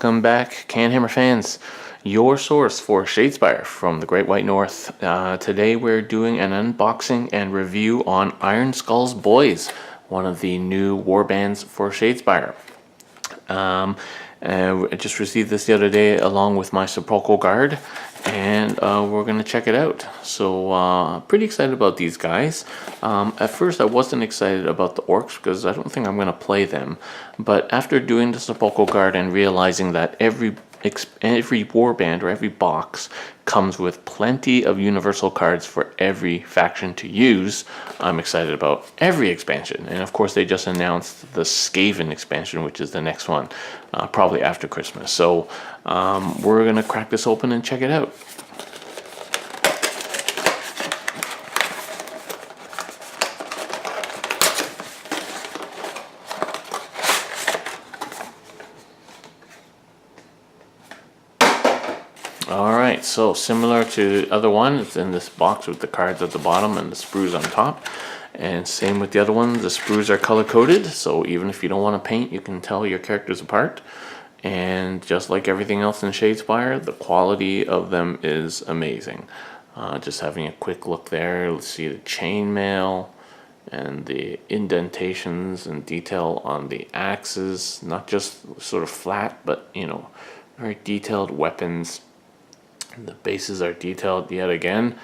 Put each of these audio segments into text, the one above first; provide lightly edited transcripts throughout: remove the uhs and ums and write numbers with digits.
Welcome back, CanHammer fans. Your source for Shadespire from the Great White North. Today we're doing an unboxing and review on Ironskull's Boyz, one of the new warbands for Shadespire. I just received this the other day along with my Sepulchral Guard, and we're going to check it out. So pretty excited about these guys. At first I wasn't excited about the orcs because I don't think I'm going to play them, but after doing the Sepulchral Guard and realizing that every warband or every box comes with plenty of universal cards for every faction to use, I'm excited about every expansion. And of course they just announced the Skaven expansion, which is the next one, probably after Christmas. So we're gonna crack this open and check it out. Alright, so similar to the other one, it's in this box with the cards at the bottom and the sprues on top. And same with the other one, the sprues are color coded, so even if you don't want to paint, you can tell your characters apart. And just like everything else in Shadespire, the quality of them is amazing. Just having a quick look there, let's see the chainmail and the indentations and detail on the axes, not just sort of flat, but you know, very detailed weapons. The bases are detailed yet again.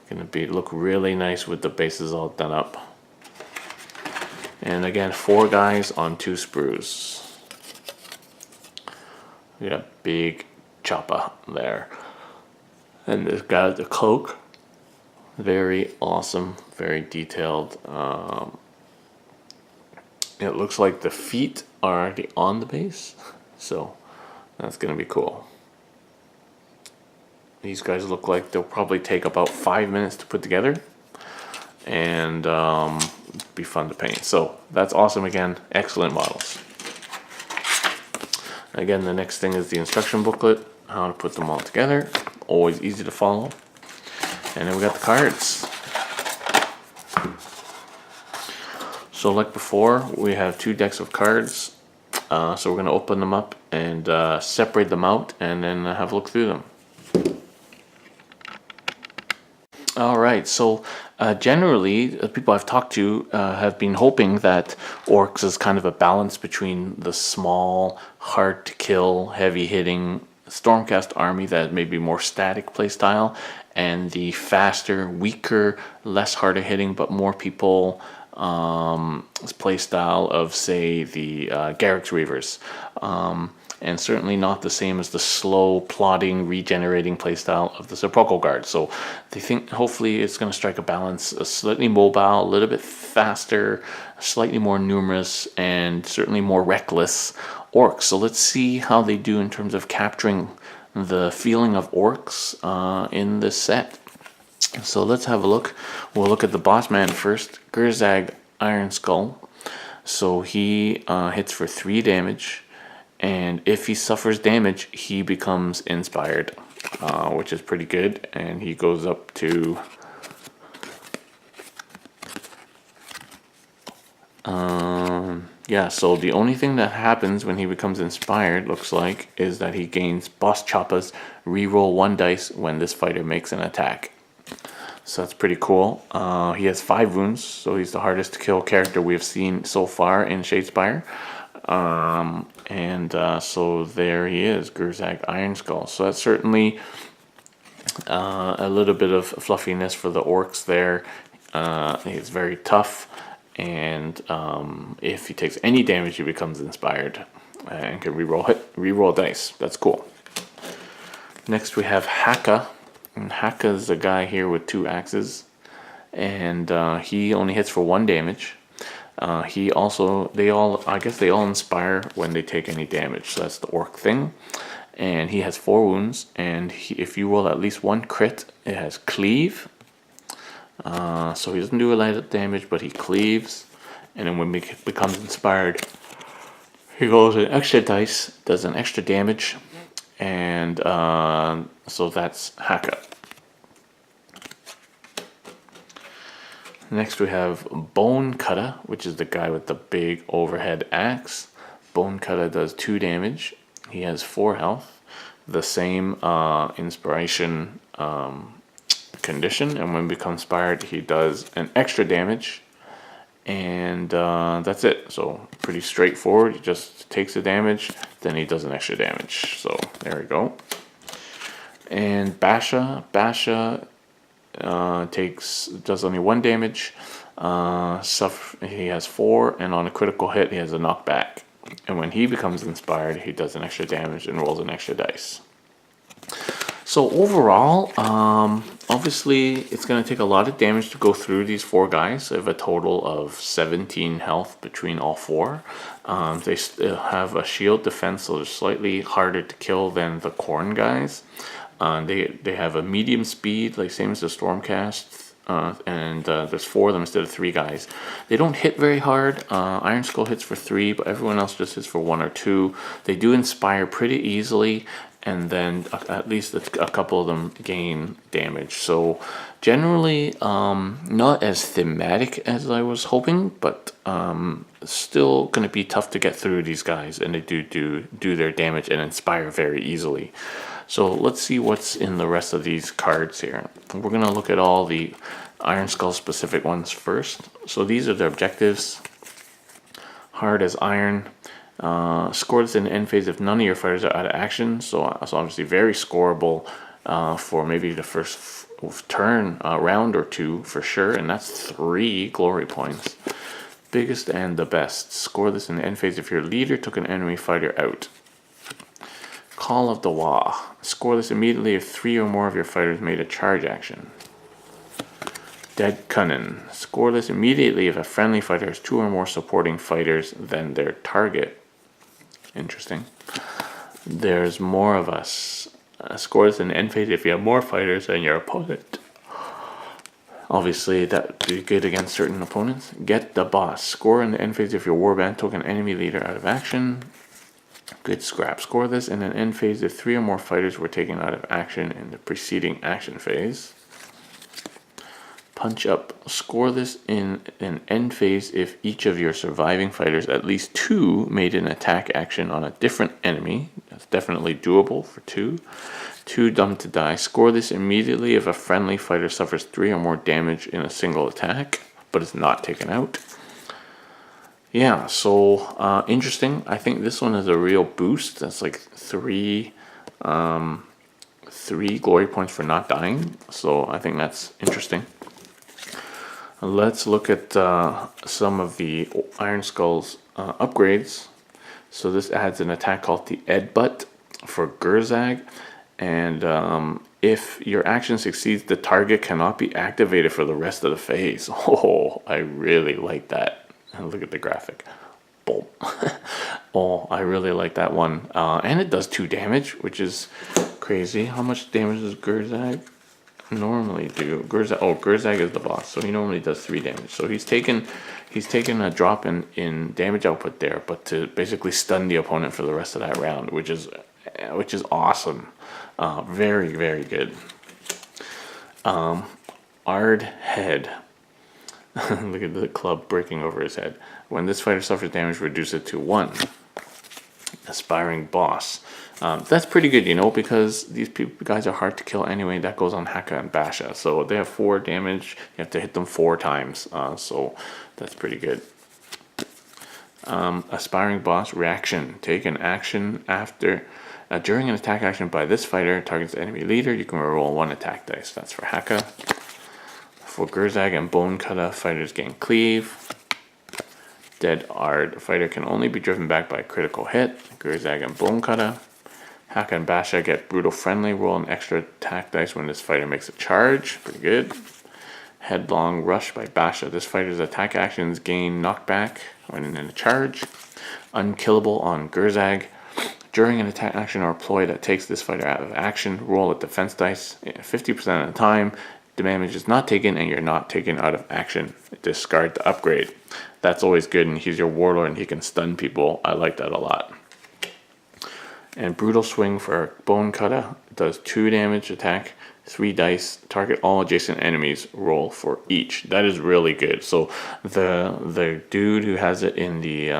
Gonna look really nice with the bases all done up. And again, 4 guys on 2 sprues. We got a big chopper there. And this guy with the cloak. Very awesome, very detailed. It looks like the feet are already on the base, so that's gonna be cool. These guys look like they'll probably take about 5 minutes to put together, and be fun to paint. So that's awesome. Again, excellent models. Again, the next thing is the instruction booklet, how to put them all together. Always easy to follow. And then we got the cards. So like before, we have 2 decks of cards. So we're going to open them up and separate them out and then have a look through them. Alright, so generally, the people I've talked to have been hoping that orcs is kind of a balance between the small, hard-to-kill, heavy-hitting Stormcast army that may be more static playstyle, and the faster, weaker, less harder-hitting, but more people playstyle of, say, the Garrix Reavers. And certainly not the same as the slow, plodding, regenerating playstyle of the Sepulchral Guard. So they think hopefully it's going to strike a balance, a slightly mobile, a little bit faster, slightly more numerous, and certainly more reckless orcs. So let's see how they do in terms of capturing the feeling of orcs in this set. So let's have a look. We'll look at the boss man first, Gurzag Ironskull. So he hits for 3 damage. And if he suffers damage, he becomes inspired, which is pretty good. And he goes up to yeah, so the only thing that happens when he becomes inspired, looks like, is that he gains Boss Choppa's reroll 1 dice when this fighter makes an attack. So that's pretty cool. He has 5 wounds, so he's the hardest to kill character we've seen so far in Shadespire. So there he is, Gurzag Ironskull. So that's certainly a little bit of fluffiness for the orcs there. He's very tough, and if he takes any damage, he becomes inspired and can reroll dice. That's cool. Next we have Haka, and Haka is a guy here with 2 axes, and he only hits for 1 damage. I guess they all inspire when they take any damage, so that's the orc thing. And he has 4 wounds, and if you roll at least 1 crit, it has cleave. So he doesn't do a lot of damage, but he cleaves. And then when he becomes inspired, he rolls an extra dice, does an extra damage, and so that's Haka. Next we have Bone Cutter, which is the guy with the big overhead axe. Bone Cutter does 2 damage. He has 4 health, the same inspiration condition, and when becomes inspired, he does an extra damage, and that's it. So pretty straightforward. He just takes the damage, then he does an extra damage. So there we go. And Basha does only 1 damage. He has 4, and on a critical hit, he has a knockback. And when he becomes inspired, he does an extra damage and rolls an extra dice. So overall, obviously, it's going to take a lot of damage to go through these 4 guys. They have a total of 17 health between all 4. They still have a shield defense, so they're slightly harder to kill than the Khorne guys. They have a medium speed, like same as the Stormcast. And there's 4 of them instead of 3 guys. They don't hit very hard. Ironskull hits for 3, but everyone else just hits for 1 or 2. They do inspire pretty easily, and then at least a couple of them gain damage. So generally, not as thematic as I was hoping, but still going to be tough to get through these guys, and they do their damage and inspire very easily. So let's see what's in the rest of these cards here. We're going to look at all the Ironskull specific ones first. So these are the objectives. Hard as iron. Score this in the end phase if none of your fighters are out of action. So it's obviously very scoreable for maybe the first turn, round or 2 for sure. And that's 3 glory points. Biggest and the best. Score this in the end phase if your leader took an enemy fighter out. Call of the Wa. Score this immediately if 3 or more of your fighters made a charge action. Dead Cunnin. Score this immediately if a friendly fighter has 2 or more supporting fighters than their target. Interesting. There's More of Us. Score this in the end phase if you have more fighters than your opponent. Obviously, that would be good against certain opponents. Get the Boss. Score in the end phase if your warband took an enemy leader out of action. Good scrap. Score this in an end phase if 3 or more fighters were taken out of action in the preceding action phase. Punch Up. Score this in an end phase if each of your surviving fighters, at least 2, made an attack action on a different enemy. That's definitely doable for 2. Too dumb to die. Score this immediately if a friendly fighter suffers 3 or more damage in a single attack, but is not taken out. Yeah, so interesting. I think this one is a real boost. That's like 3 glory points for not dying. So I think that's interesting. Let's look at some of the Ironskull's upgrades. So this adds an attack called the Edbutt for Gurzag. And if your action succeeds, the target cannot be activated for the rest of the phase. Oh, I really like that. Look at the graphic. Boom. Oh, I really like that one. And it does 2 damage, which is crazy. How much damage does Gurzag normally do? Gurzag is the boss, so he normally does 3 damage. So he's taken a drop in damage output there, but to basically stun the opponent for the rest of that round, which is awesome. Very, very good. Ard Head. Look at the club breaking over his head. When this fighter suffers damage, reduce it to 1. Aspiring Boss. That's pretty good, because these guys are hard to kill anyway. That goes on Haka and Basha. So they have 4 damage. You have to hit them 4 times. So that's pretty good. Aspiring Boss Reaction. Take an action after... during an attack action by this fighter, targets the enemy leader, you can roll 1 attack dice. That's for Haka. For Gurzag and Bone Cutter, fighters gain Cleave. Dead Ard. Fighter can only be driven back by a critical hit. Gurzag and Bone Cutter. Haka and Basha get Brutal Friendly. Roll an extra attack dice when this fighter makes a charge. Pretty good. Headlong Rush by Basha. This fighter's attack actions gain knockback when in a charge. Unkillable on Gurzag. During an attack action or ploy that takes this fighter out of action, roll a defense dice 50% of the time. The damage is not taken and you're not taken out of action. Discard the upgrade. That's always good, and he's your warlord and he can stun people. I like that a lot. And Brutal Swing for Bone Cutter does 2 damage attack. 3 dice, target all adjacent enemies, roll for each. That is really good. So the dude who has it in the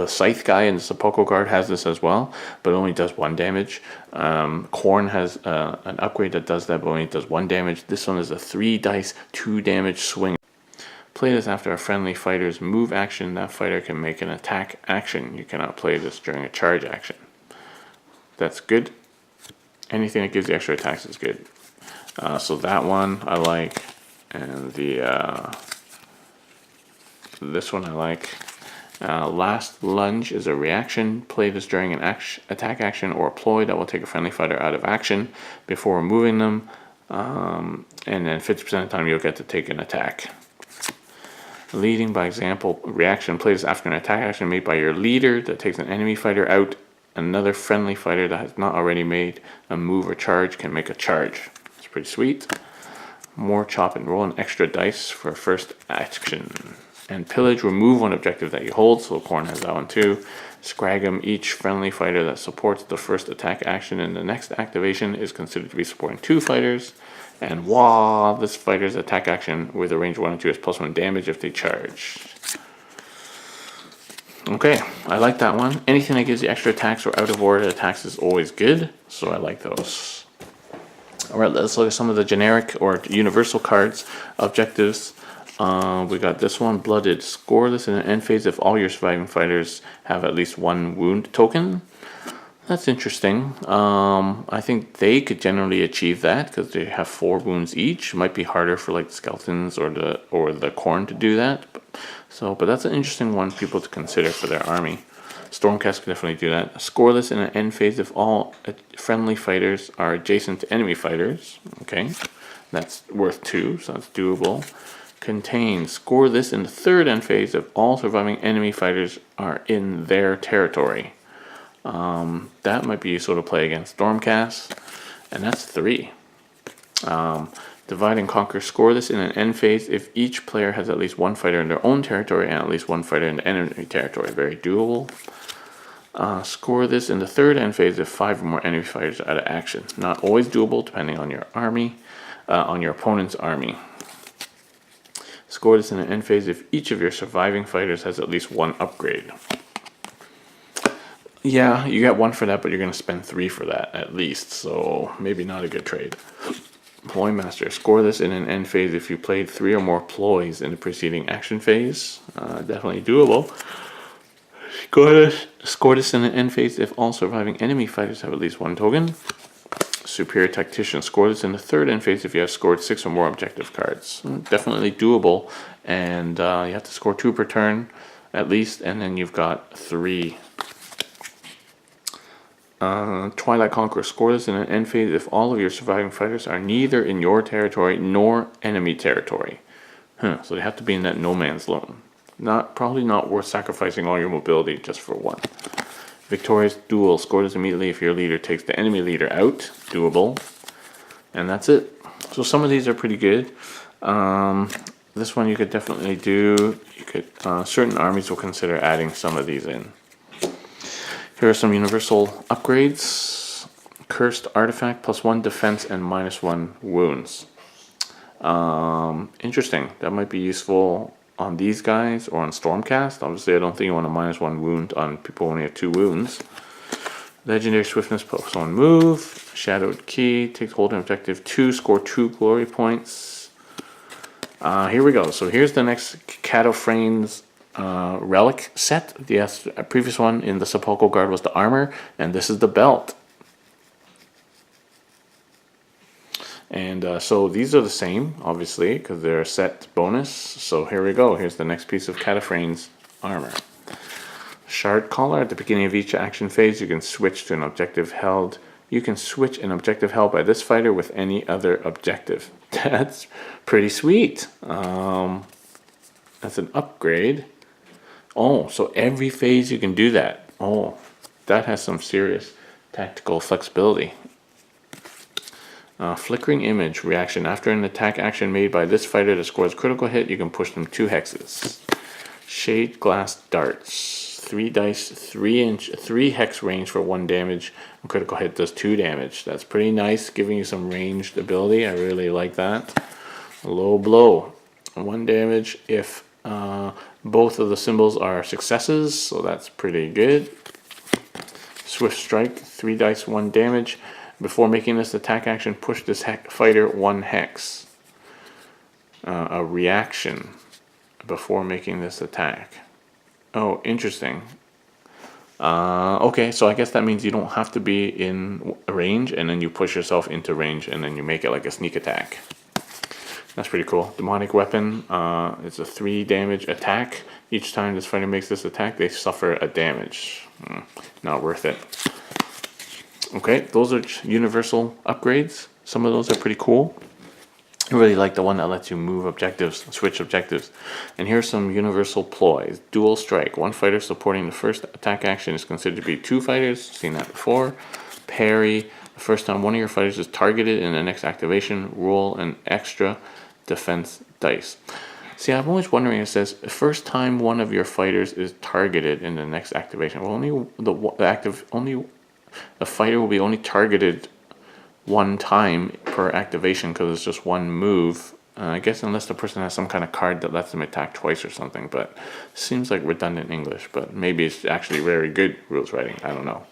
scythe guy in the sepulchral guard has this as well, but only does 1 damage. Khorne has an upgrade that does that, but only does 1 damage. This one is a 3 dice, 2 damage swing. Play this after a friendly fighter's move action. That fighter can make an attack action. You cannot play this during a charge action. That's good. Anything that gives you extra attacks is good. So that one I like, and this one I like. Last lunge is a reaction. Play this during an attack action or a ploy that will take a friendly fighter out of action before removing them, and then 50% of the time you'll get to take an attack. Leading by example reaction. Play this after an attack action made by your leader that takes an enemy fighter out. Another friendly fighter that has not already made a move or charge can make a charge. It's pretty sweet. More chop and roll, an extra dice for first action. And pillage, remove 1 objective that you hold, so Khorne has that one too. Scragum, each friendly fighter that supports the first attack action in the next activation is considered to be supporting 2 fighters. And Wah, this fighter's attack action with a range 1 and 2 is +1 damage if they charge. Okay, I like that one. Anything that gives you extra attacks or out of order attacks is always good, so I like those. Alright, let's look at some of the generic or universal cards. Objectives. We got this one, Blooded. Score this in an end phase if all your surviving fighters have at least 1 wound token. That's interesting. I think they could generally achieve that because they have 4 wounds each. Might be harder for like the skeletons or the Khorne to do that. But that's an interesting one for people to consider for their army. Stormcast can definitely do that. Scoreless in an end phase if all friendly fighters are adjacent to enemy fighters. Okay, that's worth 2, so that's doable. Contain. Score this in the 3rd end phase if all surviving enemy fighters are in their territory. That might be useful to play against Stormcast, and that's 3. Divide and conquer. Score this in an end phase if each player has at least 1 fighter in their own territory and at least 1 fighter in the enemy territory. Very doable. Score this in the 3rd end phase if 5 or more enemy fighters are out of action. Not always doable depending on your army, on your opponent's army. Score this in an end phase if each of your surviving fighters has at least 1 upgrade. Yeah, you get 1 for that, but you're going to spend 3 for that at least, so maybe not a good trade. Ploy Master. Score this in an end phase if you played 3 or more ploys in the preceding action phase. Definitely doable. Score this in an end phase if all surviving enemy fighters have at least 1 token. Superior Tactician. Score this in the 3rd end phase if you have scored 6 or more objective cards. Definitely doable, and you have to score 2 per turn at least, and then you've got 3. Twilight Conqueror. Score this in an end phase if all of your surviving fighters are neither in your territory nor enemy territory. So they have to be in that no man's zone. Probably not worth sacrificing all your mobility just for 1. Victorious Duel. Score this immediately if your leader takes the enemy leader out. Doable. And that's it. So some of these are pretty good. This one you could definitely do. Certain armies will consider adding some of these in. Here are some universal upgrades. Cursed Artifact, +1 defense and -1 wounds. Interesting. That might be useful on these guys or on Stormcast. Obviously, I don't think you want a -1 wound on people who only have 2 wounds. Legendary Swiftness, +1 move. Shadowed Key, takes hold of objective 2, score 2 glory points. Here we go. So here's the next Cataphragm's relic set. The previous one in the Sepulchral Guard was the armor, and this is the belt. And so these are the same, obviously, because they're a set bonus. So here we go. Here's the next piece of Cataphragm's armor. Shard Collar. At the beginning of each action phase, you can switch to an objective held. You can switch an objective held by this fighter with any other objective. That's pretty sweet. That's an upgrade. Oh, so every phase you can do that. Oh, that has some serious tactical flexibility. Flickering Image reaction. After an attack action made by this fighter that scores critical hit, you can push them 2 hexes. Shade Glass Darts. 3 dice, 3 hex range for 1 damage. A critical hit does 2 damage. That's pretty nice, giving you some ranged ability. I really like that. Low blow. 1 damage if both of the symbols are successes, so that's pretty good. Swift Strike. 3 dice, 1 damage. Before making this attack action, push this fighter 1 hex. A reaction before making this attack. Oh, interesting. Okay, so I guess that means you don't have to be in range, and then you push yourself into range, and then you make it like a sneak attack. That's pretty cool. Demonic Weapon. It's a 3 damage attack. Each time this fighter makes this attack, they suffer a damage. Not worth it. Okay, those are universal upgrades. Some of those are pretty cool. I really like the one that lets you move objectives, switch objectives. And here's some universal ploys. Dual Strike. 1 fighter supporting the first attack action is considered to be 2 fighters. Seen that before. Parry. The first time one of your fighters is targeted in the next activation, roll an extra defense dice. See, I'm always wondering, it says, the first time one of your fighters is targeted in the next activation. Well, the fighter will be only targeted 1 time per activation because it's just 1 move. I guess unless the person has some kind of card that lets them attack twice or something, but it seems like redundant English, but maybe it's actually very good rules writing. I don't know.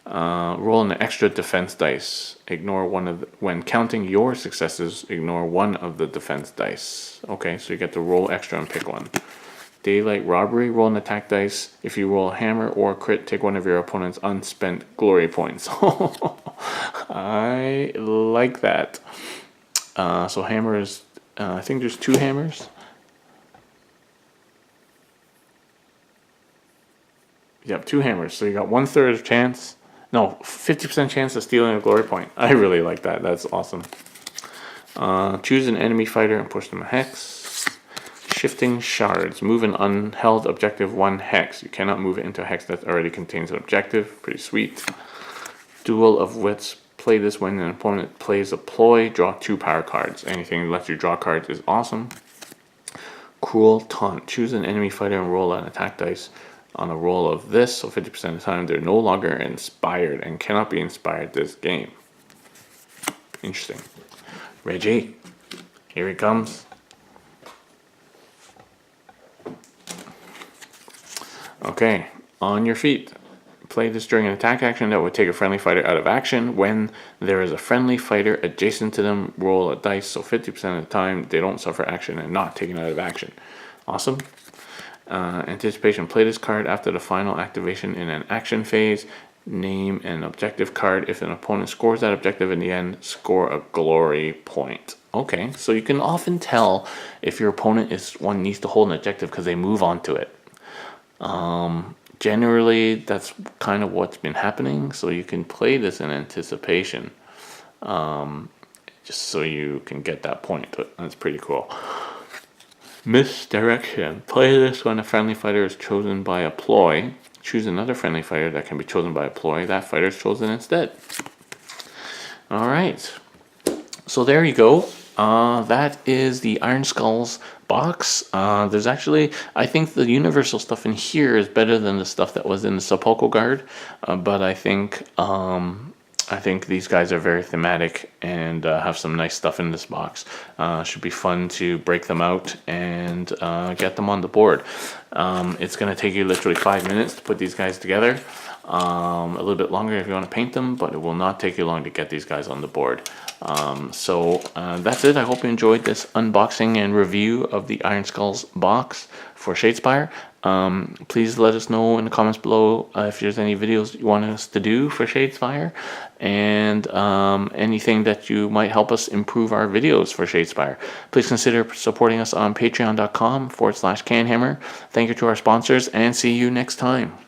Roll an extra defense dice. Ignore one of when counting your successes, ignore 1 of the defense dice. Okay, so you get to roll extra and pick 1. Daylight Robbery. Roll an attack dice. If you roll a hammer or a crit, take 1 of your opponent's unspent glory points. I like that. So hammer is, I think there's 2 hammers. Yep, 2 hammers. So you got 1/3 chance. No, 50% chance of stealing a glory point. I really like that. That's awesome. Choose an enemy fighter and push them a hex. Shifting Shards. Move an unheld objective 1 hex. You cannot move it into a hex that already contains an objective. Pretty sweet. Duel of Wits. Play this when an opponent plays a ploy. Draw 2 power cards. Anything that lets you draw cards is awesome. Cruel Taunt. Choose an enemy fighter and roll an attack dice. On a roll of this, so 50% of the time, they're no longer inspired and cannot be inspired this game. Interesting. Reggie, here he comes. Okay, on your feet. Play this during an attack action that would take a friendly fighter out of action. When there is a friendly fighter adjacent to them, roll a dice, so 50% of the time, they don't suffer action and not taken out of action. Awesome. Anticipation. Play this card after the final activation in an action phase. Name an objective card. If an opponent scores that objective in the end, score a glory point. Okay, so you can often tell if your opponent needs to hold an objective because they move on to it. Generally, that's kind of what's been happening. So you can play this in anticipation, just so you can get that point. That's pretty cool. Misdirection. Play this when a friendly fighter is chosen by a ploy. Choose another friendly fighter that can be chosen by a ploy. That fighter is chosen instead. Alright. So there you go. That is the Ironskull's box. There's actually, I think the universal stuff in here is better than the stuff that was in the Sepulchre Guard. But I think these guys are very thematic and have some nice stuff in this box. Should be fun to break them out and get them on the board. It's going to take you literally 5 minutes to put these guys together. A little bit longer if you want to paint them, but it will not take you long to get these guys on the board. So that's it. I hope you enjoyed this unboxing and review of the Ironskull's box for Shadespire. Please let us know in the comments below if there's any videos you want us to do for Shadespire, and anything that you might help us improve our videos for Shadespire. Please consider supporting us on patreon.com/CanHammer. Thank you to our sponsors, and see you next time.